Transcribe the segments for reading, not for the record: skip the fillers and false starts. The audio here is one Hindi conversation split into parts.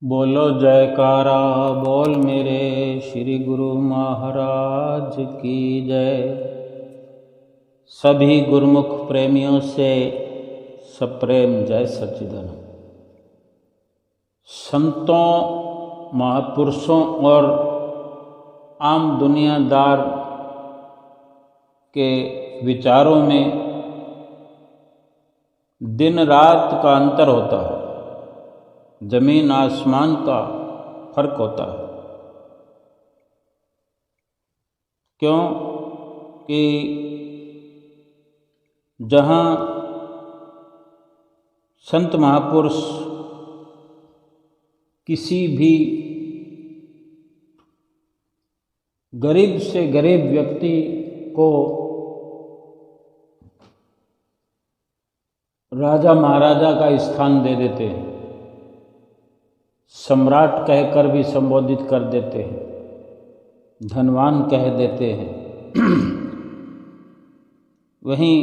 बोलो जयकारा बोल मेरे श्री गुरु महाराज की जय। सभी गुरुमुख प्रेमियों से सप्रेम जय सच्चिदानंद। संतों, महापुरुषों और आम दुनियादार के विचारों में दिन रात का अंतर होता है, जमीन आसमान का फर्क होता है। क्यों कि जहाँ संत महापुरुष किसी भी गरीब से गरीब व्यक्ति को राजा महाराजा का स्थान दे देते हैं, सम्राट कहकर भी संबोधित कर देते हैं, धनवान कह देते हैं। वहीं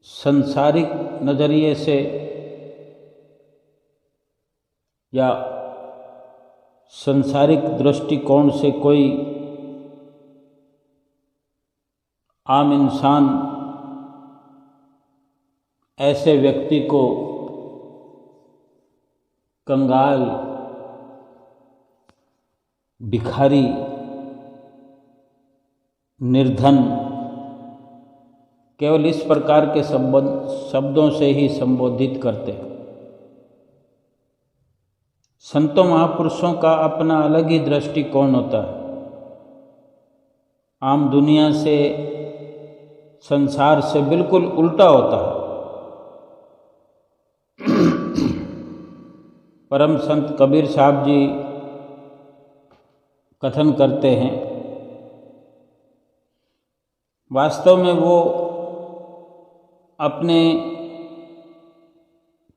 संसारिक नजरिए से या संसारिक दृष्टिकोण से कोई आम इंसान ऐसे व्यक्ति को कंगाल, भिखारी, निर्धन केवल इस प्रकार के शब्दों से ही संबोधित करते हैं। संतों महापुरुषों का अपना अलग ही दृष्टिकोण होता है। आम दुनिया से, संसार से बिल्कुल उल्टा होता है। परम संत कबीर साहब जी कथन करते हैं, वास्तव में वो अपने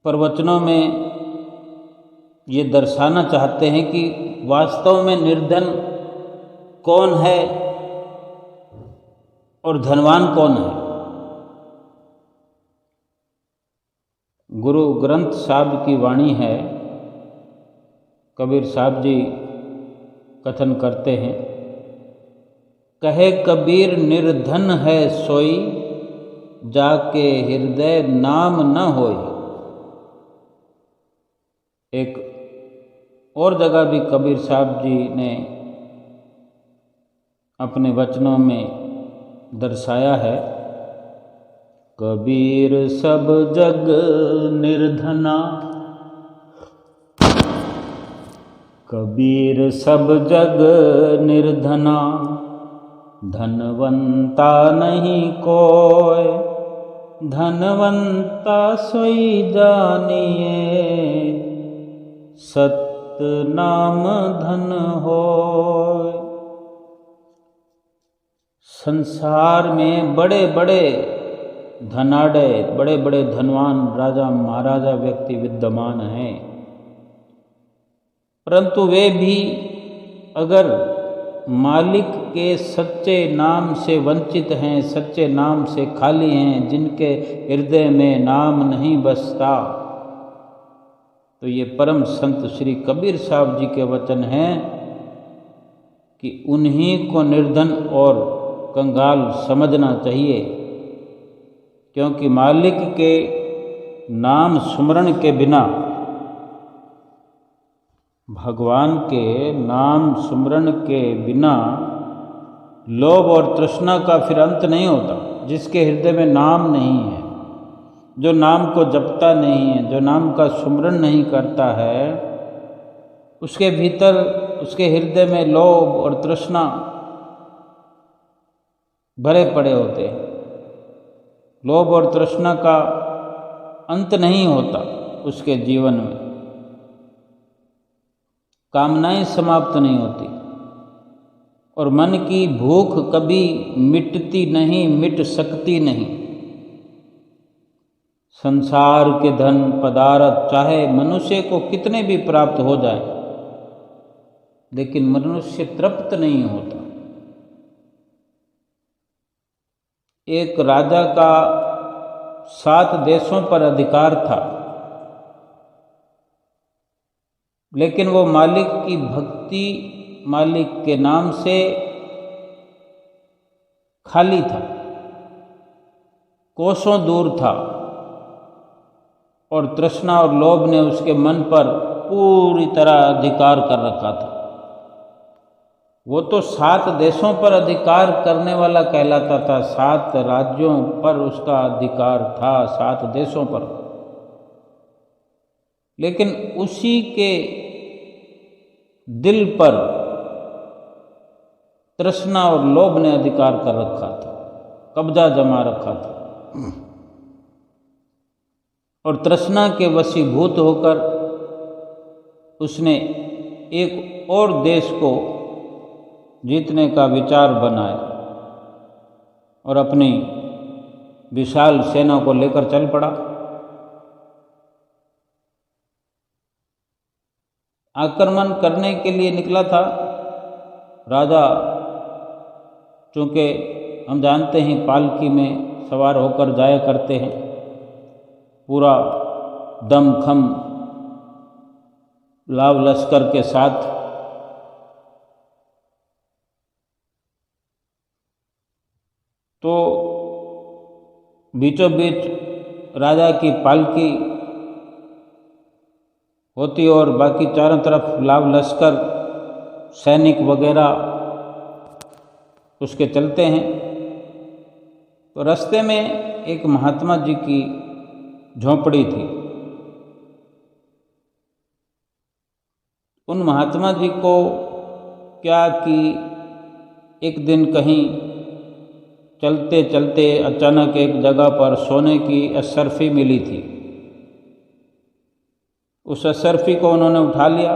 प्रवचनों में ये दर्शाना चाहते हैं कि वास्तव में निर्धन कौन है और धनवान कौन है। गुरु ग्रंथ साहब की वाणी है, कबीर साहब जी कथन करते हैं, कहे कबीर निर्धन है सोई, जाके हृदय नाम न होई। एक और जगह भी कबीर साहब जी ने अपने वचनों में दर्शाया है, कबीर सब जग निर्धना, कबीर सब जग निर्धना, धनवंता नहीं कोय, धनवंता सोई जानिए, सत नाम धन होय। संसार में बड़े बड़े धनाढ़, बड़े बड़े धनवान राजा महाराजा व्यक्ति विद्यमान हैं, परंतु वे भी अगर मालिक के सच्चे नाम से वंचित हैं, सच्चे नाम से खाली हैं, जिनके हृदय में नाम नहीं बसता, तो ये परम संत श्री कबीर साहब जी के वचन हैं कि उन्हीं को निर्धन और कंगाल समझना चाहिए। क्योंकि मालिक के नाम सुमरण के बिना, भगवान के नाम सुमरण के बिना लोभ और तृष्णा का फिर अंत नहीं होता। जिसके हृदय में नाम नहीं है, जो नाम को जपता नहीं है, जो नाम का सुमरण नहीं करता है, उसके भीतर, उसके हृदय में लोभ और तृष्णा भरे पड़े होते हैं। लोभ और तृष्णा का अंत नहीं होता उसके जीवन में, कामनाएं समाप्त नहीं होती और मन की भूख कभी मिटती नहीं, मिट सकती नहीं। संसार के धन पदार्थ चाहे मनुष्य को कितने भी प्राप्त हो जाए, लेकिन मनुष्य तृप्त नहीं होता। एक राजा का 7 देशों पर अधिकार था। लेकिन वो मालिक की भक्ति, मालिक के नाम से खाली था, कोसों दूर था, और तृष्णा और लोभ ने उसके मन पर पूरी तरह अधिकार कर रखा था। वो तो 7 देशों पर अधिकार करने वाला कहलाता था, 7 राज्यों पर उसका अधिकार था, 7 देशों पर। लेकिन उसी के दिल पर तृष्णा और लोभ ने अधिकार कर रखा था, कब्जा जमा रखा था। और तृष्णा के वशीभूत होकर उसने एक और देश को जीतने का विचार बनाया और अपनी विशाल सेना को लेकर चल पड़ा। आक्रमण करने के लिए निकला था। राजा, चूँकि हम जानते हैं पालकी में सवार होकर जाया करते हैं, पूरा दमखम लाव लश्कर के साथ। तो बीचों बीच राजा की पालकी होती और बाकी चारों तरफ लाव लश्कर, सैनिक वगैरह उसके चलते हैं। तो रास्ते में एक महात्मा जी की झोंपड़ी थी। उन महात्मा जी को क्या कि एक दिन कहीं चलते चलते अचानक एक जगह पर सोने की अशर्फी मिली थी। उस अशर्फी को उन्होंने उठा लिया,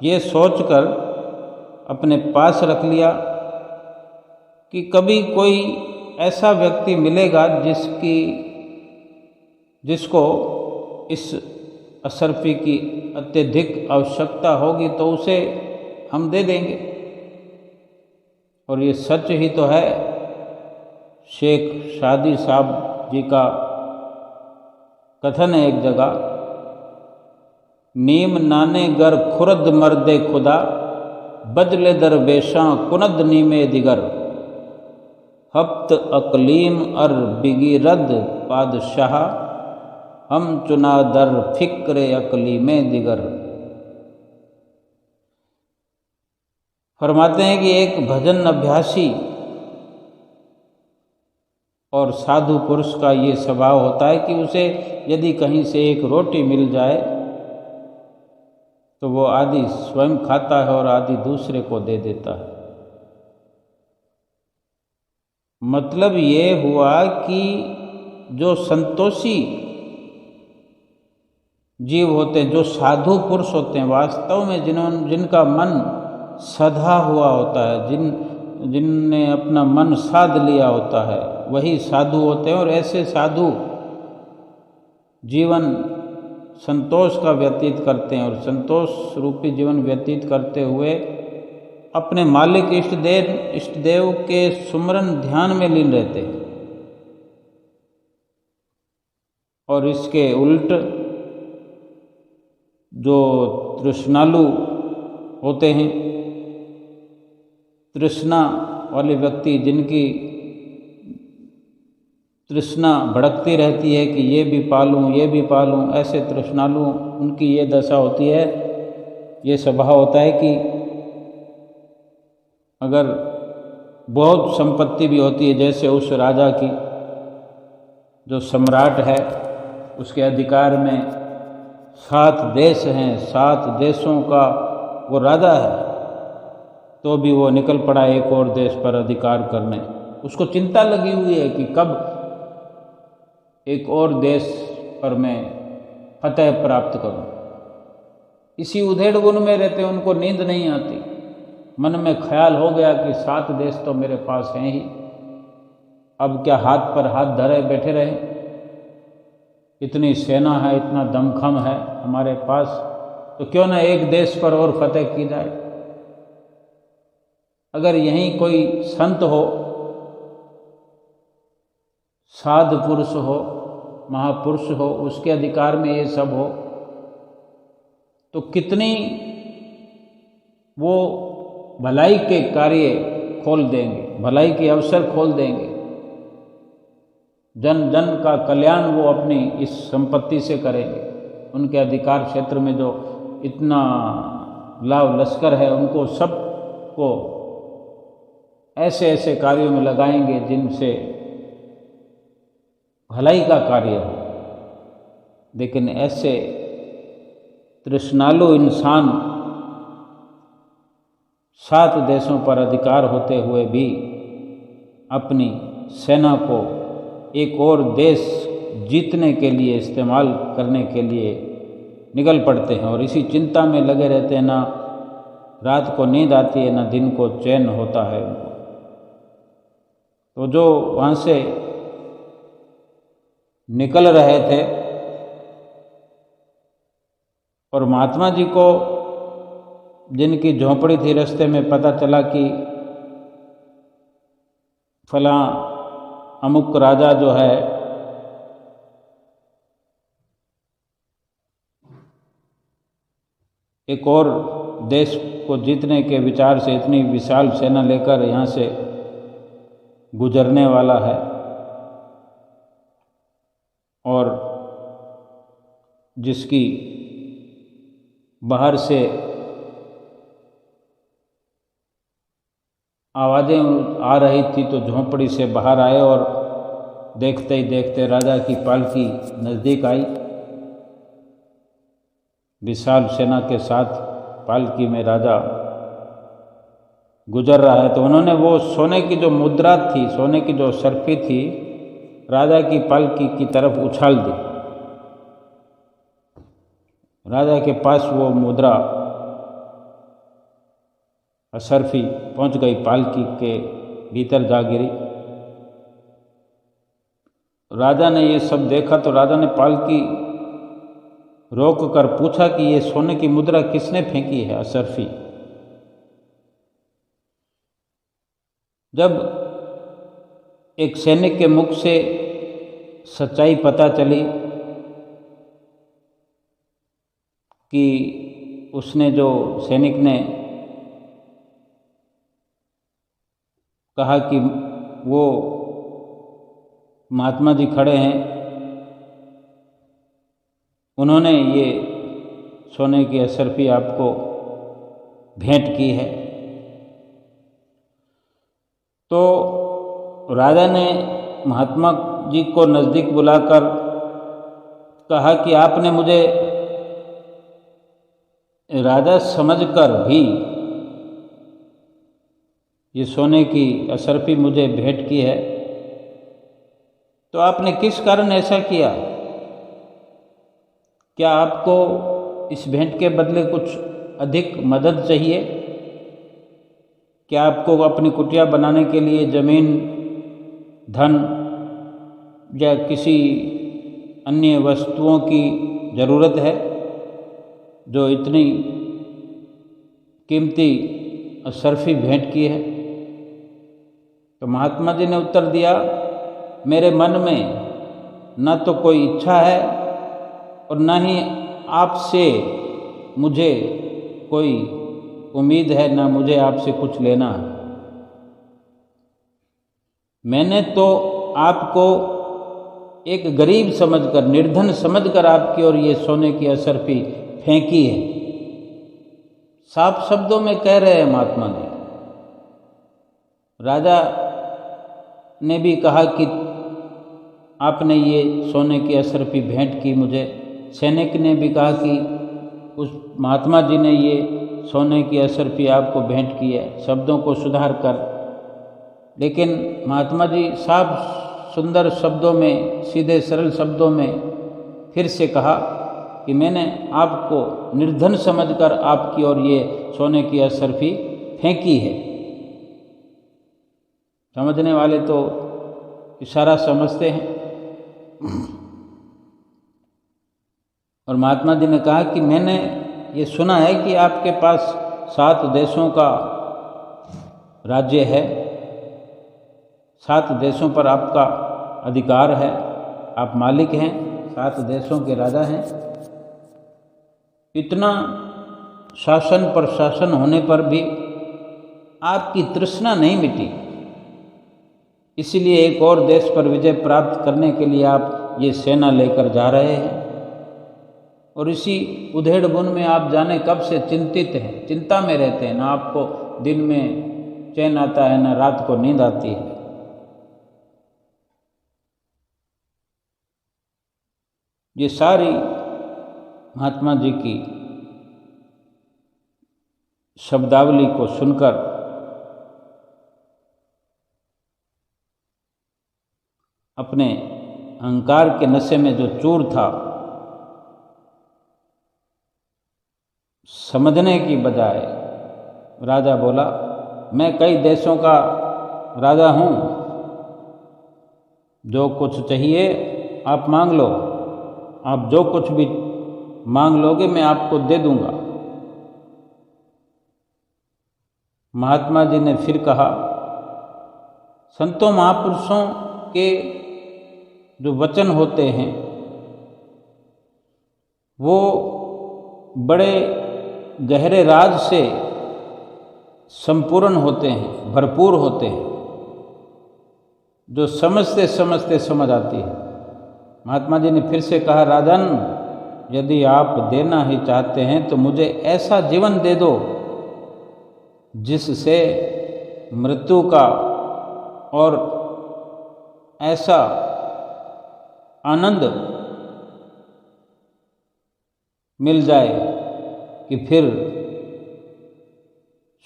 ये सोचकर अपने पास रख लिया कि कभी कोई ऐसा व्यक्ति मिलेगा जिसको इस अशर्फी की अत्यधिक आवश्यकता होगी तो उसे हम दे देंगे। और ये सच ही तो है। शेख शादी साहब जी का कथन है एक जगह, नीम नाने गर खुरद मर्दे खुदा, बजले दरवेशां कुनद नीमे दिगर, हफ्त अकलीम अर बिगिरद पादशाह, हम चुना दर फिक्र अकलीमे दिगर। फरमाते हैं कि एक भजन अभ्यासी और साधु पुरुष का ये स्वभाव होता है कि उसे यदि कहीं से एक रोटी मिल जाए तो वो आधी स्वयं खाता है और आधी दूसरे को दे देता है। मतलब ये हुआ कि जो संतोषी जीव होते हैं, जो साधु पुरुष होते हैं, वास्तव में जिनका मन सधा हुआ होता है, जिनने अपना मन साध लिया होता है, वही साधु होते हैं। और ऐसे साधु जीवन संतोष का व्यतीत करते हैं और संतोष रूपी जीवन व्यतीत करते हुए अपने मालिक इष्ट देव के सुमरन ध्यान में लीन रहते हैं। और इसके उल्ट जो तृष्णालु होते हैं, तृष्णा वाले व्यक्ति, जिनकी तृष्णा भड़कती रहती है कि ये भी पालूं ये भी पालूं, ऐसे तृष्णालु उनकी ये दशा होती है, ये स्वभाव होता है कि अगर बहुत संपत्ति भी होती है, जैसे उस राजा की, जो सम्राट है, उसके अधिकार में 7 देश हैं, 7 देशों का वो राजा है, तो भी वो निकल पड़ा एक और देश पर अधिकार करने। उसको चिंता लगी हुई है कि कब एक और देश पर मैं फतह प्राप्त करूं। इसी उधेड़ बुन में रहते, उनको नींद नहीं आती। मन में ख्याल हो गया कि 7 देश तो मेरे पास हैं ही, अब क्या हाथ पर हाथ धरे बैठे रहे। इतनी सेना है, इतना दमखम है हमारे पास, तो क्यों ना एक देश पर और फतह की जाए। अगर यहीं कोई संत हो, साधु पुरुष हो, महापुरुष हो, उसके अधिकार में ये सब हो, तो कितनी वो भलाई के कार्य खोल देंगे, भलाई के अवसर खोल देंगे। जन जन का कल्याण वो अपनी इस संपत्ति से करेंगे। उनके अधिकार क्षेत्र में जो इतना लाभ लश्कर है, उनको सबको ऐसे ऐसे कार्यों में लगाएंगे जिनसे भलाई का कार्य हो। लेकिन ऐसे तृष्णालु इंसान 7 देशों पर अधिकार होते हुए भी अपनी सेना को एक और देश जीतने के लिए इस्तेमाल करने के लिए निकल पड़ते हैं और इसी चिंता में लगे रहते हैं। ना रात को नींद आती है, ना दिन को चैन होता है उनको। तो जो वहाँ से निकल रहे थे और महात्मा जी को जिनकी झोंपड़ी थी, रास्ते में पता चला कि फलां अमुक राजा जो है एक और देश को जीतने के विचार से इतनी विशाल सेना लेकर यहाँ से गुजरने वाला है और जिसकी बाहर से आवाज़ें आ रही थी, तो झोंपड़ी से बाहर आए और देखते ही देखते राजा की पालकी नज़दीक आई। विशाल सेना के साथ पालकी में राजा गुजर रहा है। तो उन्होंने वो सोने की जो मुद्रा थी, सोने की जो सर्फी थी, राजा की पालकी की तरफ उछाल दी। राजा के पास वो मुद्रा असरफी पहुंच गई, पालकी के भीतर जा गिरी। राजा ने ये सब देखा तो राजा ने पालकी रोक कर पूछा कि ये सोने की मुद्रा किसने फेंकी है, असरफी। जब एक सैनिक के मुख से सच्चाई पता चली कि उसने जो सैनिक ने कहा कि वो महात्मा जी खड़े हैं, उन्होंने ये सोने की असरफी आपको भेंट की है, तो राजा ने महात्मा जी को नज़दीक बुलाकर कहा कि आपने मुझे राजा समझकर भी ये सोने की असरफी मुझे भेंट की है, तो आपने किस कारण ऐसा किया? क्या आपको इस भेंट के बदले कुछ अधिक मदद चाहिए? क्या आपको अपनी कुटिया बनाने के लिए ज़मीन, धन या किसी अन्य वस्तुओं की ज़रूरत है जो इतनी कीमती असरफी भेंट की है? तो महात्मा जी ने उत्तर दिया, मेरे मन में न तो कोई इच्छा है और न ही आपसे मुझे कोई उम्मीद है, न मुझे आपसे कुछ लेना है। मैंने तो आपको एक गरीब समझकर, निर्धन समझकर आपकी और ये सोने की असरफी फेंकी है। साफ शब्दों में कह रहे हैं महात्मा जी। राजा ने भी कहा कि आपने ये सोने की असरफी भेंट की मुझे। सैनिक ने भी कहा कि उस महात्मा जी ने ये सोने की असरफी आपको भेंट की है, शब्दों को सुधार कर। लेकिन महात्मा जी साफ सुंदर शब्दों में, सीधे सरल शब्दों में फिर से कहा कि मैंने आपको निर्धन समझकर आपकी और ये सोने की असरफी फेंकी है। समझने वाले तो इशारा समझते हैं। और महात्मा जी ने कहा कि मैंने ये सुना है कि आपके पास 7 देशों का राज्य है, 7 देशों पर आपका अधिकार है, आप मालिक हैं, 7 देशों के राजा हैं। इतना शासन प्रशासन होने पर भी आपकी तृष्णा नहीं मिटी, इसलिए एक और देश पर विजय प्राप्त करने के लिए आप ये सेना लेकर जा रहे हैं। और इसी उधेड़ बुन में आप जाने कब से चिंतित हैं, चिंता में रहते हैं। ना आपको दिन में चैन आता है, ना रात को नींद आती है। ये सारी महात्मा जी की शब्दावली को सुनकर अपने अहंकार के नशे में जो चूर था, समझने की बजाय राजा बोला, मैं कई देशों का राजा हूँ, जो कुछ चाहिए आप मांग लो, आप जो कुछ भी मांग लोगे मैं आपको दे दूंगा। महात्मा जी ने फिर कहा, संतों महापुरुषों के जो वचन होते हैं वो बड़े गहरे राज से संपूर्ण होते हैं, भरपूर होते हैं, जो समझते समझते समझ आती है। महात्मा जी ने फिर से कहा, राजन, यदि आप देना ही चाहते हैं तो मुझे ऐसा जीवन दे दो जिससे मृत्यु का और ऐसा आनंद मिल जाए कि फिर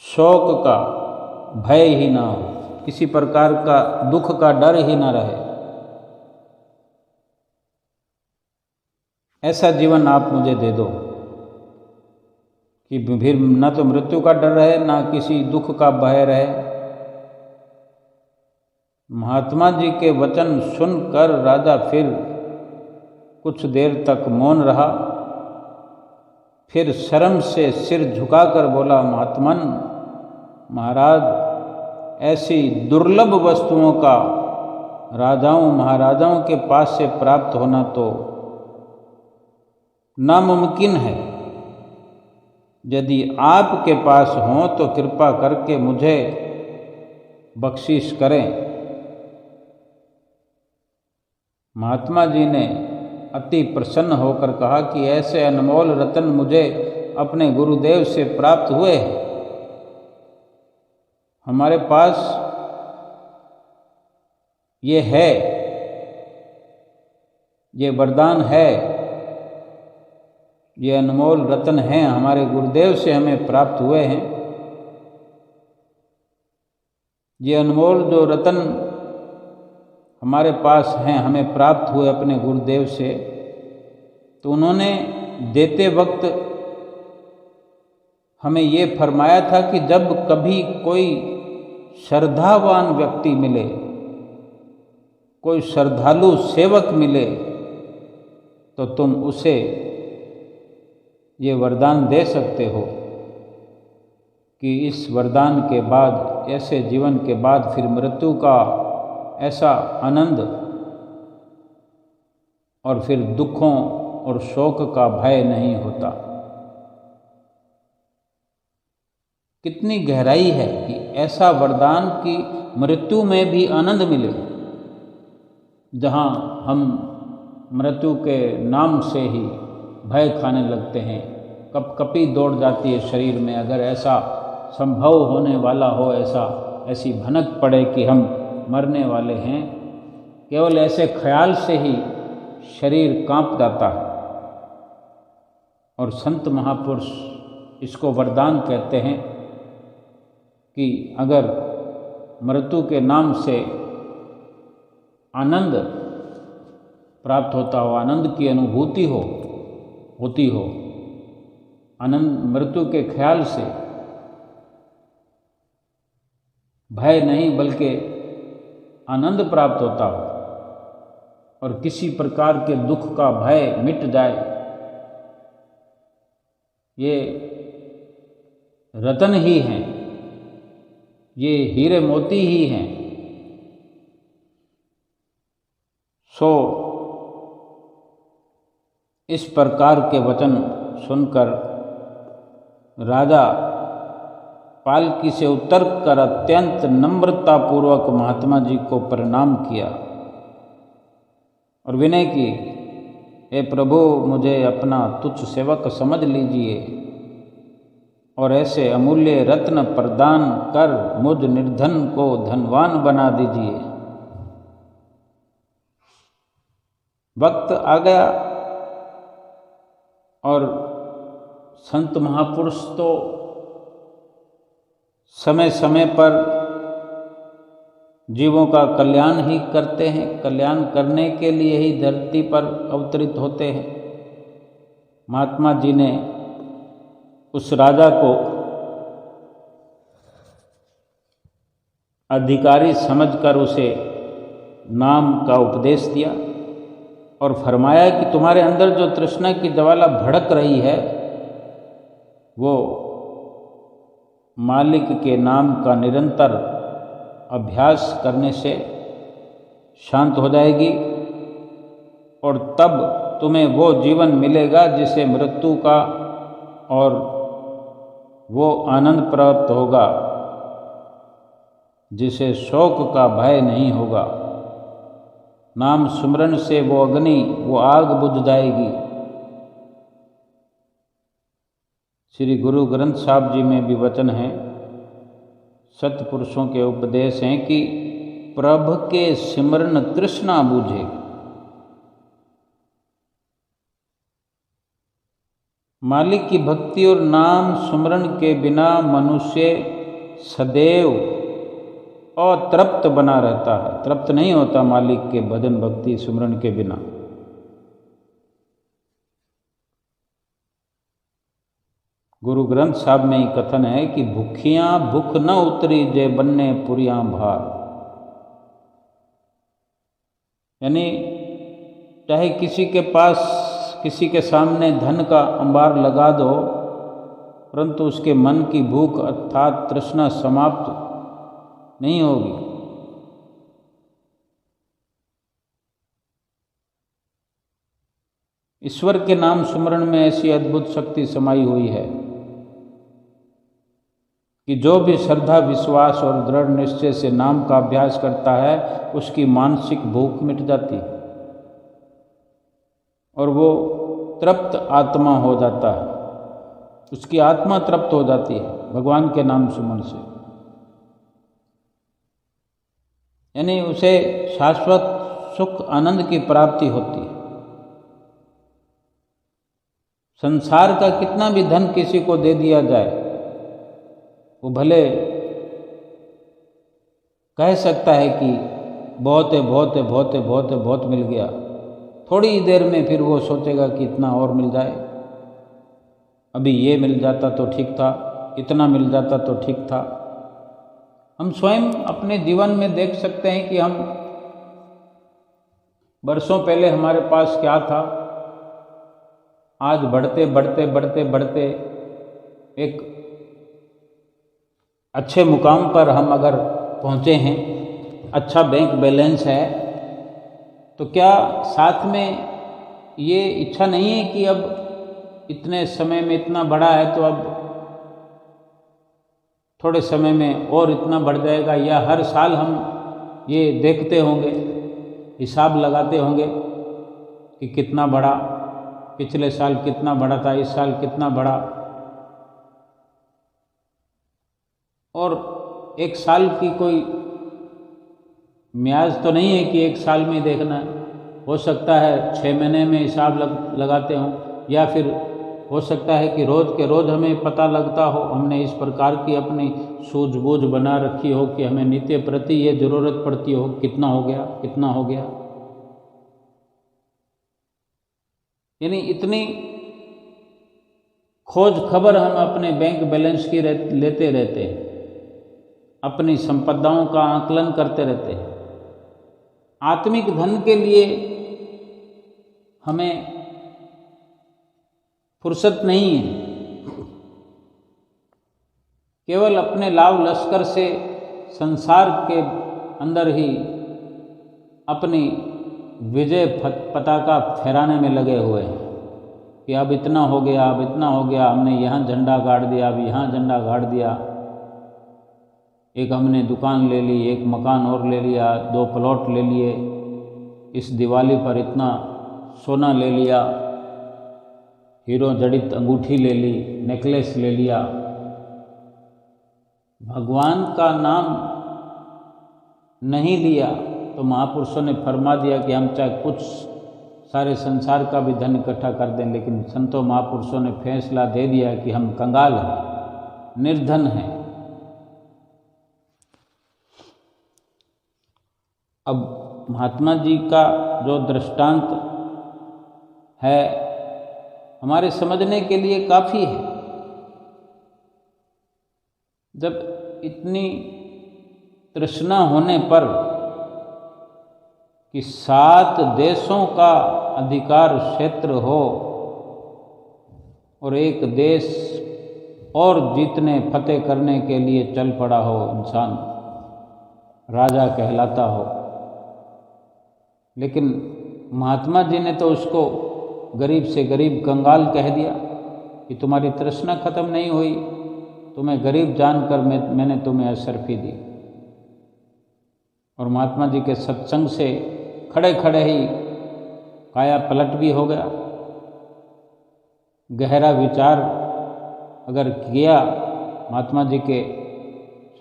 शोक का भय ही ना हो, किसी प्रकार का दुख का डर ही ना रहे। ऐसा जीवन आप मुझे दे दो कि फिर न तो मृत्यु का डर रहे, ना किसी दुख का भय रहे। महात्मा जी के वचन सुनकर राजा फिर कुछ देर तक मौन रहा, फिर शर्म से सिर झुकाकर बोला, महात्मन महाराज, ऐसी दुर्लभ वस्तुओं का राजाओं महाराजाओं के पास से प्राप्त होना तो नामुमकिन है। यदि आपके पास हो तो कृपा करके मुझे बख्शिश करें। महात्मा जी ने अति प्रसन्न होकर कहा कि ऐसे अनमोल रत्न मुझे अपने गुरुदेव से प्राप्त हुए हैं। हमारे पास ये है, ये वरदान है, ये अनमोल रत्न हैं, हमारे गुरुदेव से हमें प्राप्त हुए हैं। ये अनमोल जो रत्न हमारे पास हैं, हमें प्राप्त हुए अपने गुरुदेव से, तो उन्होंने देते वक्त हमें ये फरमाया था कि जब कभी कोई श्रद्धावान व्यक्ति मिले, कोई श्रद्धालु सेवक मिले, तो तुम उसे ये वरदान दे सकते हो कि इस वरदान के बाद, ऐसे जीवन के बाद फिर मृत्यु का ऐसा आनंद और फिर दुखों और शोक का भय नहीं होता। कितनी गहराई है कि ऐसा वरदान कि मृत्यु में भी आनंद मिले। जहाँ हम मृत्यु के नाम से ही भय खाने लगते हैं, कपकपी दौड़ जाती है शरीर में। अगर ऐसा संभव होने वाला हो, ऐसी भनक पड़े कि हम मरने वाले हैं, केवल ऐसे ख्याल से ही शरीर कांप जाता है। और संत महापुरुष इसको वरदान कहते हैं कि अगर मृत्यु के नाम से आनंद प्राप्त होता हो, आनंद की अनुभूति होती हो, आनंद मृत्यु के ख्याल से भय नहीं बल्कि आनंद प्राप्त होता हो और किसी प्रकार के दुख का भय मिट जाए, ये रतन ही हैं, ये हीरे मोती ही हैं। सो इस प्रकार के वचन सुनकर राजा पालकी से उतर कर अत्यंत नम्रतापूर्वक महात्मा जी को प्रणाम किया और विनय की, हे प्रभु, मुझे अपना तुच्छ सेवक समझ लीजिए और ऐसे अमूल्य रत्न प्रदान कर मुझ निर्धन को धनवान बना दीजिए। वक्त आ गया और संत महापुरुष तो समय समय पर जीवों का कल्याण ही करते हैं, कल्याण करने के लिए ही धरती पर अवतरित होते हैं। महात्मा जी ने उस राजा को अधिकारी समझकर उसे नाम का उपदेश दिया और फरमाया कि तुम्हारे अंदर जो तृष्णा की ज्वाला भड़क रही है वो मालिक के नाम का निरंतर अभ्यास करने से शांत हो जाएगी और तब तुम्हें वो जीवन मिलेगा जिसे मृत्यु का और वो आनंद प्राप्त होगा जिसे शोक का भय नहीं होगा। नाम सुमरन से वो अग्नि, वो आग बुझ जाएगी। श्री गुरु ग्रंथ साहब जी में भी वचन है, सत्पुरुषों के उपदेश हैं कि प्रभ के सिमरन तृष्णा बूझे। मालिक की भक्ति और नाम सुमरन के बिना मनुष्य सदैव अतृप्त बना रहता है, तृप्त नहीं होता मालिक के भजन भक्ति सुमरन के बिना। गुरु ग्रंथ साहब में ही कथन है कि भूखियां भूख न उतरी जे बन्ने पुरियां भार। यानी चाहे किसी के पास, किसी के सामने धन का अंबार लगा दो, परंतु उसके मन की भूख अर्थात तृष्णा समाप्त नहीं होगी। ईश्वर के नाम सुमरण में ऐसी अद्भुत शक्ति समाई हुई है कि जो भी श्रद्धा, विश्वास और दृढ़ निश्चय से नाम का अभ्यास करता है उसकी मानसिक भूख मिट जाती है और वो तृप्त आत्मा हो जाता है, उसकी आत्मा तृप्त हो जाती है भगवान के नाम सुमन से। यानी उसे शाश्वत सुख आनंद की प्राप्ति होती है। संसार का कितना भी धन किसी को दे दिया जाए, वो भले कह सकता है कि बहुत है, बहुत है, बहुत है, बहुत है, बहुत मिल गया, थोड़ी ही देर में फिर वो सोचेगा कि इतना और मिल जाए, अभी ये मिल जाता तो ठीक था, इतना मिल जाता तो ठीक था। हम स्वयं अपने जीवन में देख सकते हैं कि हम वर्षों पहले हमारे पास क्या था, आज बढ़ते बढ़ते बढ़ते बढ़ते एक अच्छे मुकाम पर हम अगर पहुँचे हैं, अच्छा बैंक बैलेंस है, तो क्या साथ में ये इच्छा नहीं है कि अब इतने समय में इतना बढ़ा है तो अब थोड़े समय में और इतना बढ़ जाएगा, या हर साल हम ये देखते होंगे, हिसाब लगाते होंगे कि कितना बढ़ा, पिछले साल कितना बढ़ा था, इस साल कितना बढ़ा। और एक साल की कोई म्याज तो नहीं है कि एक साल में देखना है, हो सकता है 6 महीने में हिसाब लगाते हों, या फिर हो सकता है कि रोज़ के रोज़ हमें पता लगता हो। हमने इस प्रकार की अपनी सूझबूझ बना रखी हो कि हमें नित्य प्रति ये ज़रूरत पड़ती हो, कितना हो गया, कितना हो गया। यानी इतनी खोज खबर हम अपने बैंक बैलेंस की लेते रहते हैं, अपनी संपदाओं का आकलन करते रहते हैं। आत्मिक धन के लिए हमें फुर्सत नहीं है। केवल अपने लाभ लश्कर से संसार के अंदर ही अपनी विजय पताका फहराने में लगे हुए हैं। कि अब इतना हो गया, अब इतना हो गया, हमने यहाँ झंडा गाड़ दिया, अब यहाँ झंडा गाड़ दिया, एक हमने दुकान ले ली, एक मकान और ले लिया, 2 प्लॉट ले लिए, इस दिवाली पर इतना सोना ले लिया, हीरो जड़ित अंगूठी ले ली, नेकलेस ले लिया। भगवान का नाम नहीं लिया तो महापुरुषों ने फरमा दिया कि हम चाहे कुछ सारे संसार का भी धन इकट्ठा कर दें, लेकिन संतों महापुरुषों ने फैसला दे दिया कि हम कंगाल हैं, निर्धन हैं। अब महात्मा जी का जो दृष्टांत है हमारे समझने के लिए काफ़ी है। जब इतनी तृष्णा होने पर कि 7 देशों का अधिकार क्षेत्र हो और एक देश और जीतने फतेह करने के लिए चल पड़ा हो, इंसान राजा कहलाता हो, लेकिन महात्मा जी ने तो उसको गरीब से गरीब कंगाल कह दिया कि तुम्हारी तृष्णा खत्म नहीं हुई, तुम्हें गरीब जानकर मैंने तुम्हें अशर्फी दी। और महात्मा जी के सत्संग से खड़े खड़े ही काया पलट भी हो गया। गहरा विचार अगर किया महात्मा जी के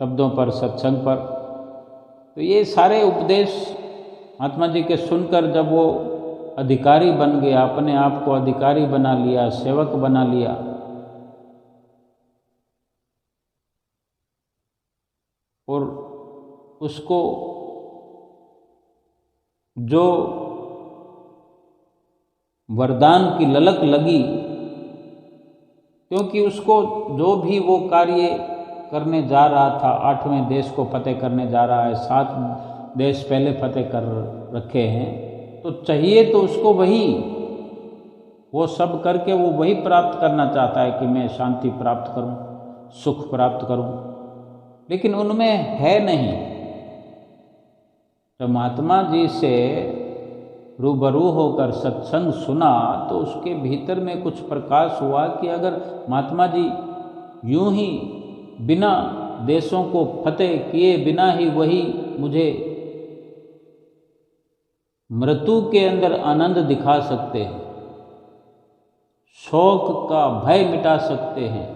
शब्दों पर, सत्संग पर, तो ये सारे उपदेश महात्मा जी के सुनकर जब वो अधिकारी बन गया, अपने आप को अधिकारी बना लिया, सेवक बना लिया, और उसको जो वरदान की ललक लगी, क्योंकि उसको जो भी वो कार्य करने जा रहा था, 8वें देश को फतेह करने जा रहा है, 7 देश पहले फतेह कर रखे हैं, तो चाहिए तो उसको वही, वो सब करके वो वही प्राप्त करना चाहता है कि मैं शांति प्राप्त करूं, सुख प्राप्त करूं, लेकिन उनमें है नहीं। जब महात्मा जी से रूबरू होकर सत्संग सुना तो उसके भीतर में कुछ प्रकाश हुआ कि अगर महात्मा जी यूं ही बिना देशों को फतेह किए बिना ही वही मुझे मृत्यु के अंदर आनंद दिखा सकते हैं, शोक का भय मिटा सकते हैं,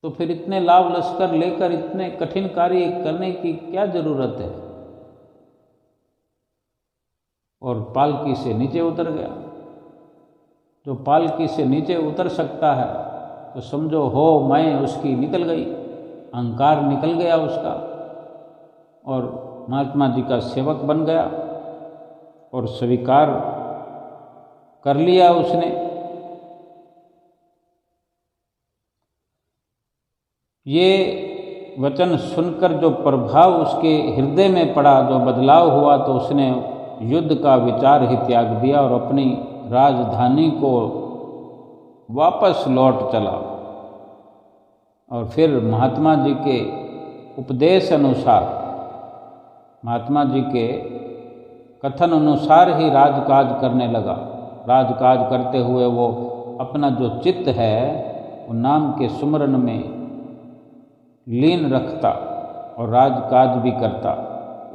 तो फिर इतने लाभ लश्कर लेकर इतने कठिन कार्य करने की क्या जरूरत है। और पालकी से नीचे उतर गया। जो पालकी से नीचे उतर सकता है तो समझो हो मैं उसकी निकल गई, अहंकार निकल गया उसका, और महात्मा जी का सेवक बन गया और स्वीकार कर लिया उसने। ये वचन सुनकर जो प्रभाव उसके हृदय में पड़ा, जो बदलाव हुआ, तो उसने युद्ध का विचार ही त्याग दिया और अपनी राजधानी को वापस लौट चला। और फिर महात्मा जी के उपदेश अनुसार, महात्मा जी के कथन अनुसार ही राजकाज करने लगा। राजकाज करते हुए वो अपना जो चित्त है वो नाम के सुमरन में लीन रखता और राजकाज भी करता।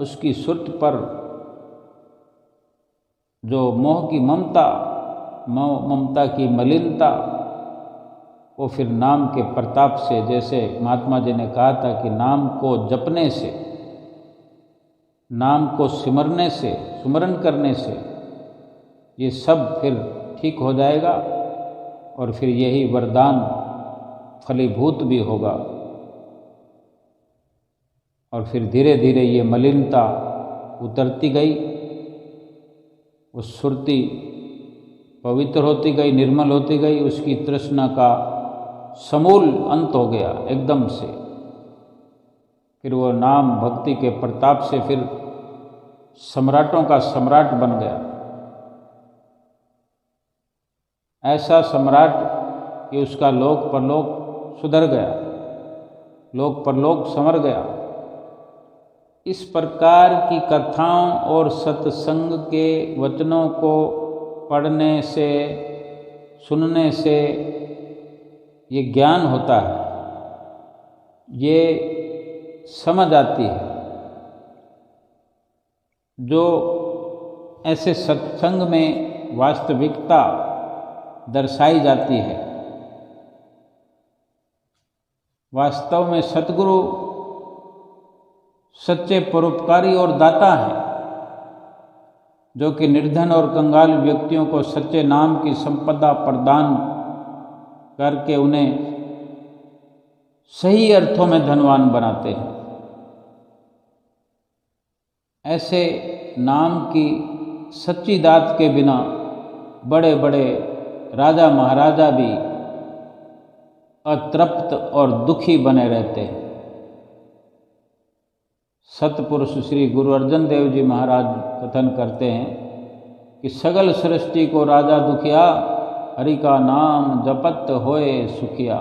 उसकी सुरत पर जो मोह की ममता की मलिनता, वो फिर नाम के प्रताप से, जैसे महात्मा जी ने कहा था कि नाम को जपने से, नाम को सिमरने से, सुमरन करने से ये सब फिर ठीक हो जाएगा और फिर यही वरदान फलीभूत भी होगा। और फिर धीरे धीरे ये मलिनता उतरती गई, वो सुरती पवित्र होती गई, निर्मल होती गई, उसकी तृष्णा का समूल अंत हो गया एकदम से। फिर वो नाम भक्ति के प्रताप से फिर सम्राटों का सम्राट बन गया। ऐसा सम्राट कि उसका लोक परलोक सुधर गया, लोक परलोक संवर गया। इस प्रकार की कथाओं और सत्संग के वचनों को पढ़ने से, सुनने से ये ज्ञान होता है, ये समझ आती है। जो ऐसे सत्संग में वास्तविकता दर्शाई जाती है, वास्तव में सतगुरु सच्चे परोपकारी और दाता हैं, जो कि निर्धन और कंगाल व्यक्तियों को सच्चे नाम की संपदा प्रदान करके उन्हें सही अर्थों में धनवान बनाते हैं। ऐसे नाम की सच्ची दात के बिना बड़े बड़े राजा महाराजा भी अतृप्त और दुखी बने रहते हैं। सतपुरुष श्री गुरु अर्जन देव जी महाराज कथन करते हैं कि सगल सृष्टि को राजा दुखिया, हरि का नाम जपत होए सुखिया।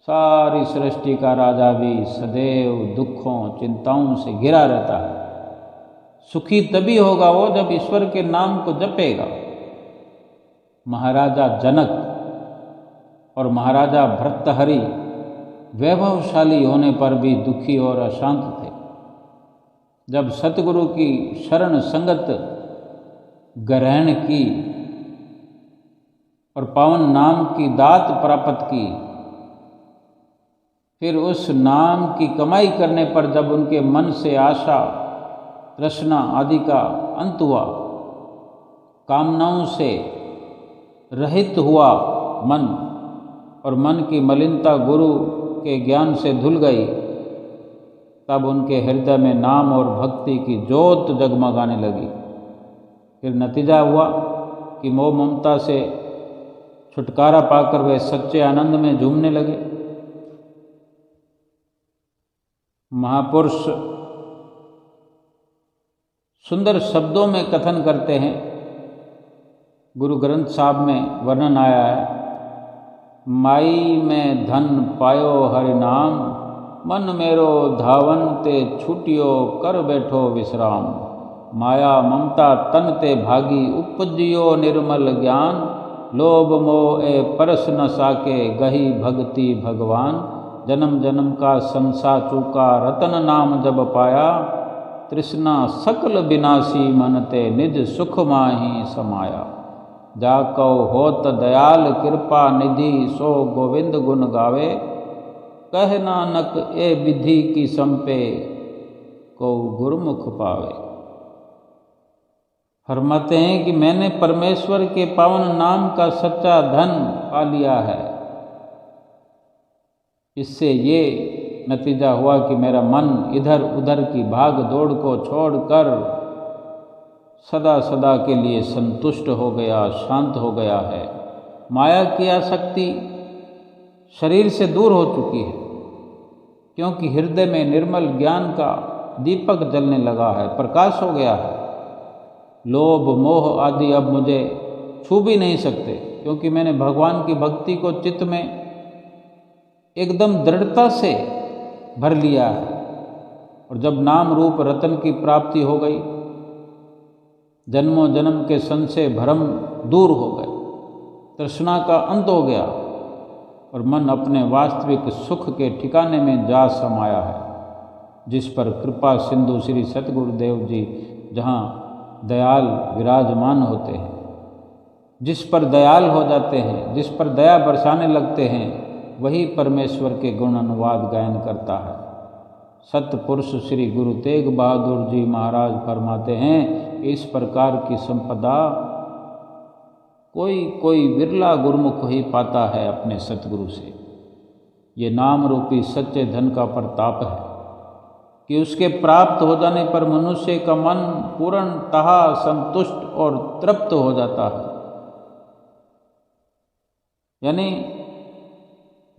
सारी सृष्टि का राजा भी सदैव दुखों चिंताओं से घिरा रहता है। सुखी तभी होगा वो जब ईश्वर के नाम को जपेगा। महाराजा जनक और महाराजा भर्तहरि वैभवशाली होने पर भी दुखी और अशांत थे। जब सतगुरु की शरण संगत ग्रहण की और पावन नाम की दात प्राप्त की, फिर उस नाम की कमाई करने पर जब उनके मन से आशा, तृष्णा आदि का अंत हुआ, कामनाओं से रहित हुआ मन और मन की मलिनता गुरु के ज्ञान से धुल गई, तब उनके हृदय में नाम और भक्ति की ज्योत जगमगाने लगी। फिर नतीजा हुआ कि मोह ममता से छुटकारा पाकर वे सच्चे आनंद में झूमने लगे। महापुरुष सुंदर शब्दों में कथन करते हैं, गुरु ग्रंथ साहब में वर्णन आया है, माई में धन पायो हरि नाम, मन मेरो धावन ते छूटियो कर बैठो विश्राम। माया ममता तन ते भागी, उपजियो निर्मल ज्ञान। लोभ मोह ए परस न साके, गही भक्ति भगवान। जन्म जन्म का संसा चूका, रतन नाम जब पाया। तृष्णा सकल विनाशी, मन ते निज सुख माही समाया। जाको होत दयाल कृपा निधि, सो गोविंद गुण गावे। कह नानक ए विधि की संपे, को गुरुमुख पावे। फरमाते हैं कि मैंने परमेश्वर के पावन नाम का सच्चा धन पा लिया है। इससे ये नतीजा हुआ कि मेरा मन इधर उधर की भाग दौड़ को छोड़कर सदा सदा के लिए संतुष्ट हो गया, शांत हो गया है। माया की आसक्ति शरीर से दूर हो चुकी है, क्योंकि हृदय में निर्मल ज्ञान का दीपक जलने लगा है, प्रकाश हो गया है। लोभ मोह आदि अब मुझे छू भी नहीं सकते, क्योंकि मैंने भगवान की भक्ति को चित्त में एकदम दृढ़ता से भर लिया है। और जब नाम रूप रतन की प्राप्ति हो गई, जन्मों जन्म के संशय भ्रम दूर हो गए, तृष्णा का अंत हो गया और मन अपने वास्तविक सुख के ठिकाने में जा समाया है, जिस पर कृपा सिंधु श्री सतगुरुदेव जी जहाँ दयाल विराजमान होते हैं, जिस पर दयाल हो जाते हैं, जिस पर दया बरसाने लगते हैं, वही परमेश्वर के गुण अनुवाद गायन करता है। सतपुरुष श्री गुरु तेग बहादुर जी महाराज फरमाते हैं, इस प्रकार की संपदा कोई विरला गुरुमुख ही पाता है अपने सतगुरु से। ये नाम रूपी सच्चे धन का प्रताप है कि उसके प्राप्त हो जाने पर मनुष्य का मन पूर्णतः संतुष्ट और तृप्त हो जाता है। यानी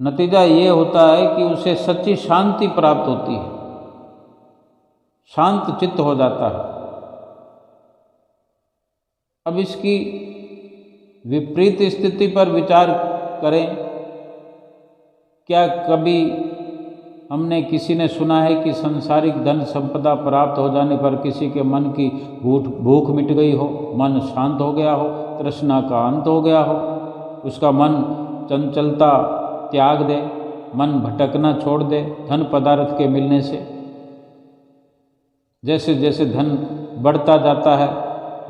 नतीजा ये होता है कि उसे सच्ची शांति प्राप्त होती है, शांत चित्त हो जाता है। अब इसकी विपरीत स्थिति पर विचार करें। क्या कभी हमने किसी ने सुना है कि सांसारिक धन संपदा प्राप्त हो जाने पर किसी के मन की भूख मिट गई हो, मन शांत हो गया हो, तृष्णा का अंत हो गया हो, उसका मन चंचलता त्याग दे, मन भटकना छोड़ दे धन पदार्थ के मिलने से। जैसे जैसे धन बढ़ता जाता है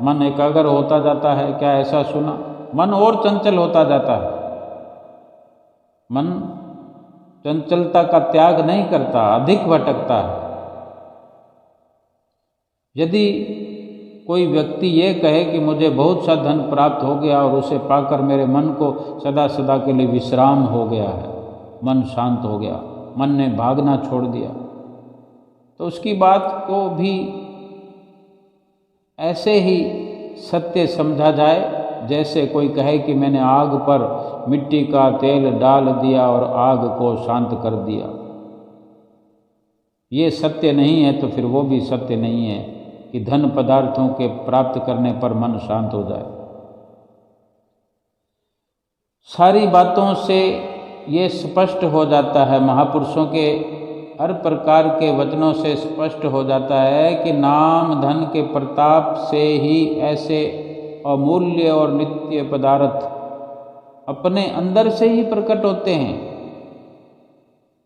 मन एकाग्र होता जाता है। क्या ऐसा सुना? मन और चंचल होता जाता है। मन चंचलता का त्याग नहीं करता, अधिक भटकता है। यदि कोई व्यक्ति ये कहे कि मुझे बहुत सा धन प्राप्त हो गया और उसे पाकर मेरे मन को सदा सदा के लिए विश्राम हो गया है, मन शांत हो गया, मन ने भागना छोड़ दिया, तो उसकी बात को भी ऐसे ही सत्य समझा जाए जैसे कोई कहे कि मैंने आग पर मिट्टी का तेल डाल दिया और आग को शांत कर दिया। ये सत्य नहीं है तो फिर वो भी सत्य नहीं है कि धन पदार्थों के प्राप्त करने पर मन शांत हो जाए। सारी बातों से ये स्पष्ट हो जाता है, महापुरुषों के हर प्रकार के वचनों से स्पष्ट हो जाता है कि नाम धन के प्रताप से ही ऐसे अमूल्य और नित्य पदार्थ अपने अंदर से ही प्रकट होते हैं।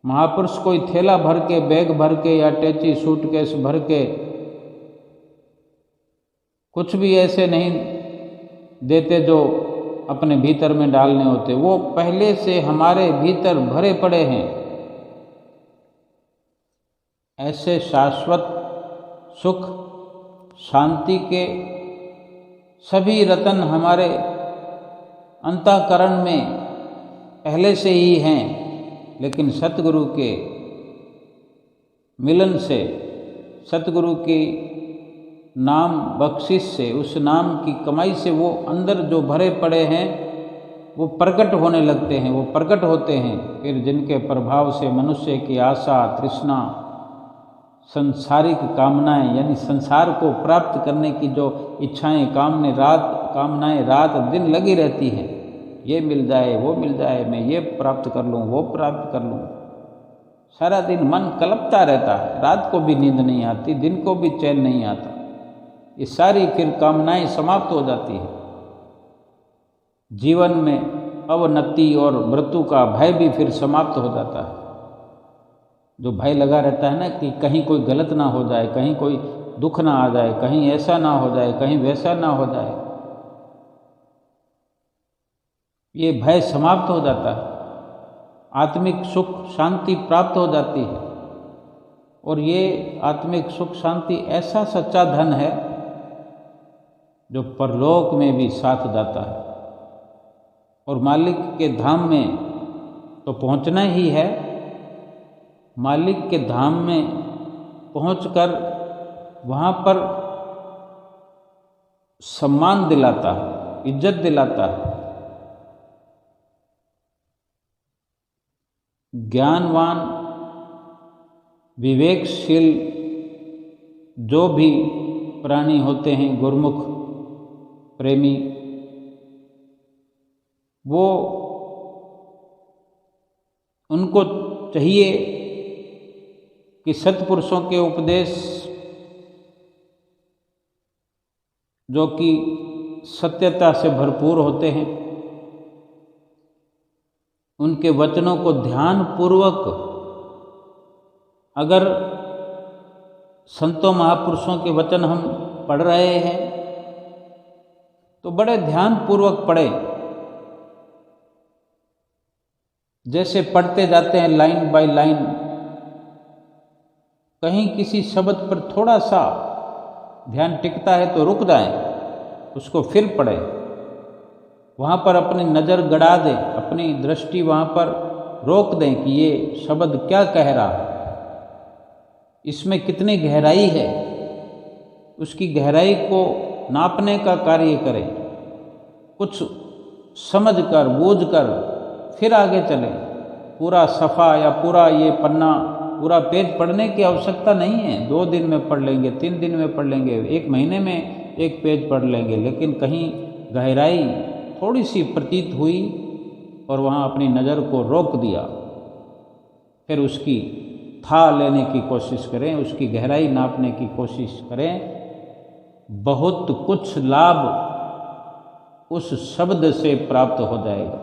महापुरुष कोई थैला भर के, बैग भर के या टैची सूटकेस भर के कुछ भी ऐसे नहीं देते जो अपने भीतर में डालने होते। वो पहले से हमारे भीतर भरे पड़े हैं। ऐसे शाश्वत सुख शांति के सभी रतन हमारे अंतःकरण में पहले से ही हैं, लेकिन सतगुरु के मिलन से, सतगुरु की नाम बख्शिश से, उस नाम की कमाई से वो अंदर जो भरे पड़े हैं वो प्रकट होने लगते हैं, वो प्रकट होते हैं। फिर जिनके प्रभाव से मनुष्य की आशा, तृष्णा, संसारिक कामनाएं यानी संसार को प्राप्त करने की जो इच्छाएं, कामनाएं रात दिन लगी रहती हैं, ये मिल जाए, वो मिल जाए, मैं ये प्राप्त कर लूँ, वो प्राप्त कर लूँ। सारा दिन मन कलपता रहता है, रात को भी नींद नहीं आती, दिन को भी चैन नहीं आता। ये सारी फिर कामनाएं समाप्त हो जाती हैं। जीवन में अवनति और मृत्यु का भय भी फिर समाप्त हो जाता है। जो भय लगा रहता है ना कि कहीं कोई गलत ना हो जाए, कहीं कोई दुख ना आ जाए, कहीं ऐसा ना हो जाए, कहीं वैसा ना हो जाए, ये भय समाप्त हो जाता है। आत्मिक सुख शांति प्राप्त हो जाती है। और ये आत्मिक सुख शांति ऐसा सच्चा धन है जो परलोक में भी साथ जाता है। और मालिक के धाम में तो पहुंचना ही है। मालिक के धाम में पहुंचकर वहाँ पर सम्मान दिलाता है, इज्जत दिलाता है। ज्ञानवान विवेकशील जो भी प्राणी होते हैं, गुरुमुख प्रेमी, वो उनको चाहिए कि सत्पुरुषों के उपदेश जो कि सत्यता से भरपूर होते हैं, उनके वचनों को ध्यान पूर्वक अगर संतों महापुरुषों के वचन हम पढ़ रहे हैं तो बड़े ध्यान पूर्वक पढ़े। जैसे पढ़ते जाते हैं लाइन बाय लाइन, कहीं किसी शब्द पर थोड़ा सा ध्यान टिकता है तो रुक जाएं, उसको फिर पढ़ें, वहाँ पर अपनी नज़र गड़ा दें, अपनी दृष्टि वहाँ पर रोक दें कि ये शब्द क्या कह रहा है, इसमें कितनी गहराई है, उसकी गहराई को नापने का कार्य करें। कुछ समझकर बूझकर फिर आगे चलें। पूरा सफ़ा या पूरा ये पन्ना, पूरा पेज पढ़ने की आवश्यकता नहीं है। 2 दिन में पढ़ लेंगे, 3 दिन में पढ़ लेंगे, 1 महीने में 1 पेज पढ़ लेंगे, लेकिन कहीं गहराई थोड़ी सी प्रतीत हुई और वहाँ अपनी नज़र को रोक दिया, फिर उसकी था लेने की कोशिश करें, उसकी गहराई नापने की कोशिश करें, बहुत कुछ लाभ उस शब्द से प्राप्त हो जाएगा।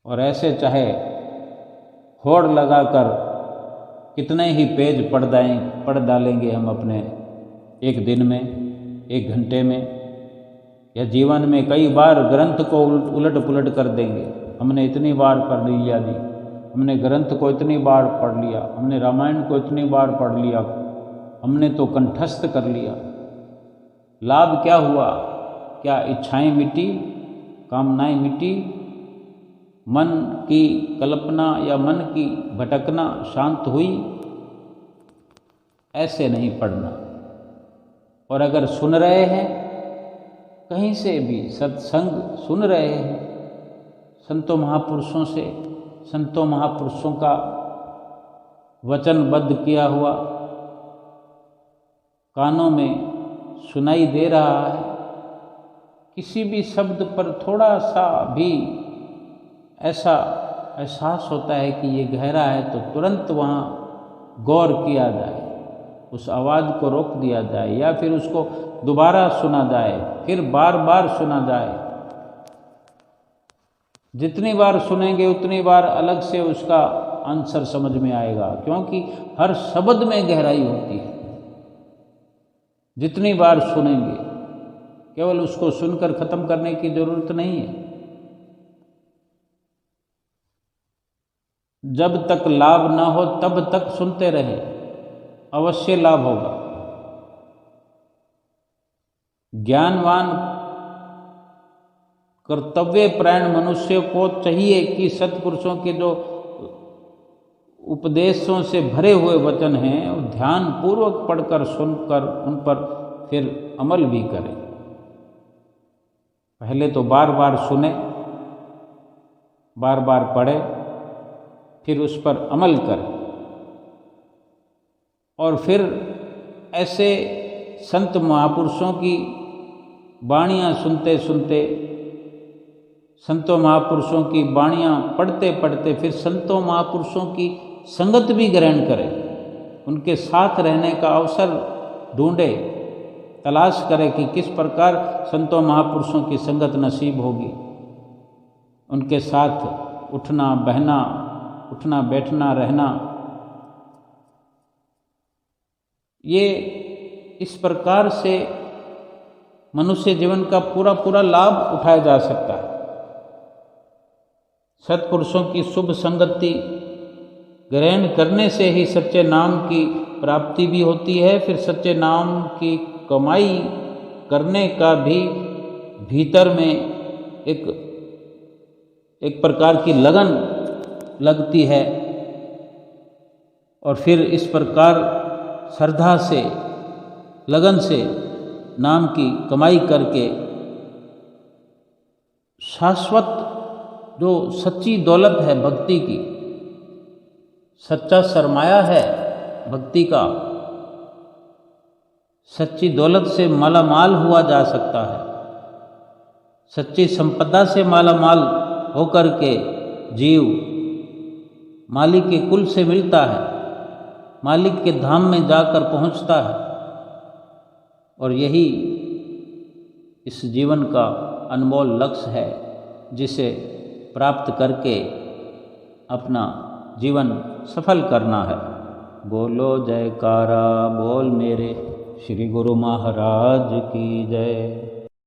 और ऐसे चाहे होड़ लगाकर कितने ही पेज पढ़ डालेंगे हम अपने एक दिन में, एक घंटे में, या जीवन में कई बार ग्रंथ को उलट पुलट कर देंगे। हमने इतनी बार पढ़ लिया जी, हमने ग्रंथ को इतनी बार पढ़ लिया, हमने रामायण को इतनी बार पढ़ लिया, हमने तो कंठस्थ कर लिया। लाभ क्या हुआ? क्या इच्छाएं मिटी, कामनाएं मिटी, मन की कल्पना या मन की भटकना शांत हुई? ऐसे नहीं पढ़ना। और अगर सुन रहे हैं, कहीं से भी सत्संग सुन रहे हैं, संतों महापुरुषों से, संतों महापुरुषों का वचनबद्ध किया हुआ कानों में सुनाई दे रहा है, किसी भी शब्द पर थोड़ा सा भी ऐसा एहसास होता है कि ये गहरा है, तो तुरंत वहाँ गौर किया जाए, उस आवाज़ को रोक दिया जाए, या फिर उसको दोबारा सुना जाए, फिर बार बार सुना जाए। जितनी बार सुनेंगे उतनी बार अलग से उसका आंसर समझ में आएगा, क्योंकि हर शब्द में गहराई होती है। जितनी बार सुनेंगे, केवल उसको सुनकर खत्म करने की जरूरत नहीं है। जब तक लाभ ना हो तब तक सुनते रहें, अवश्य लाभ होगा। ज्ञानवान कर्तव्य परायण मनुष्य को चाहिए कि सत्पुरुषों के जो उपदेशों से भरे हुए वचन हैं, ध्यान पूर्वक पढ़कर सुनकर उन पर फिर अमल भी करें। पहले तो बार बार सुने, बार बार पढ़े, फिर उस पर अमल करें। और फिर ऐसे संत महापुरुषों की वाणियाँ सुनते सुनते, संतों महापुरुषों की वाणियाँ पढ़ते पढ़ते फिर संतों महापुरुषों की संगत भी ग्रहण करें, उनके साथ रहने का अवसर ढूंढे, तलाश करें कि किस प्रकार संतों महापुरुषों की संगत नसीब होगी। उनके साथ उठना बहना, उठना बैठना रहना, ये इस प्रकार से मनुष्य जीवन का पूरा पूरा लाभ उठाया जा सकता है। सत्पुरुषों की शुभ संगति ग्रहण करने से ही सच्चे नाम की प्राप्ति भी होती है। फिर सच्चे नाम की कमाई करने का भी भीतर में एक प्रकार की लगन लगती है। और फिर इस प्रकार श्रद्धा से, लगन से नाम की कमाई करके शाश्वत जो सच्ची दौलत है भक्ति की, सच्चा सरमाया है भक्ति का, सच्ची दौलत से मालामाल हुआ जा सकता है। सच्ची संपदा से मालामाल होकर के जीव मालिक के कुल से मिलता है, मालिक के धाम में जाकर पहुंचता है। और यही इस जीवन का अनमोल लक्ष्य है, जिसे प्राप्त करके अपना जीवन सफल करना है। बोलो जयकारा बोल मेरे श्री गुरु महाराज की जय।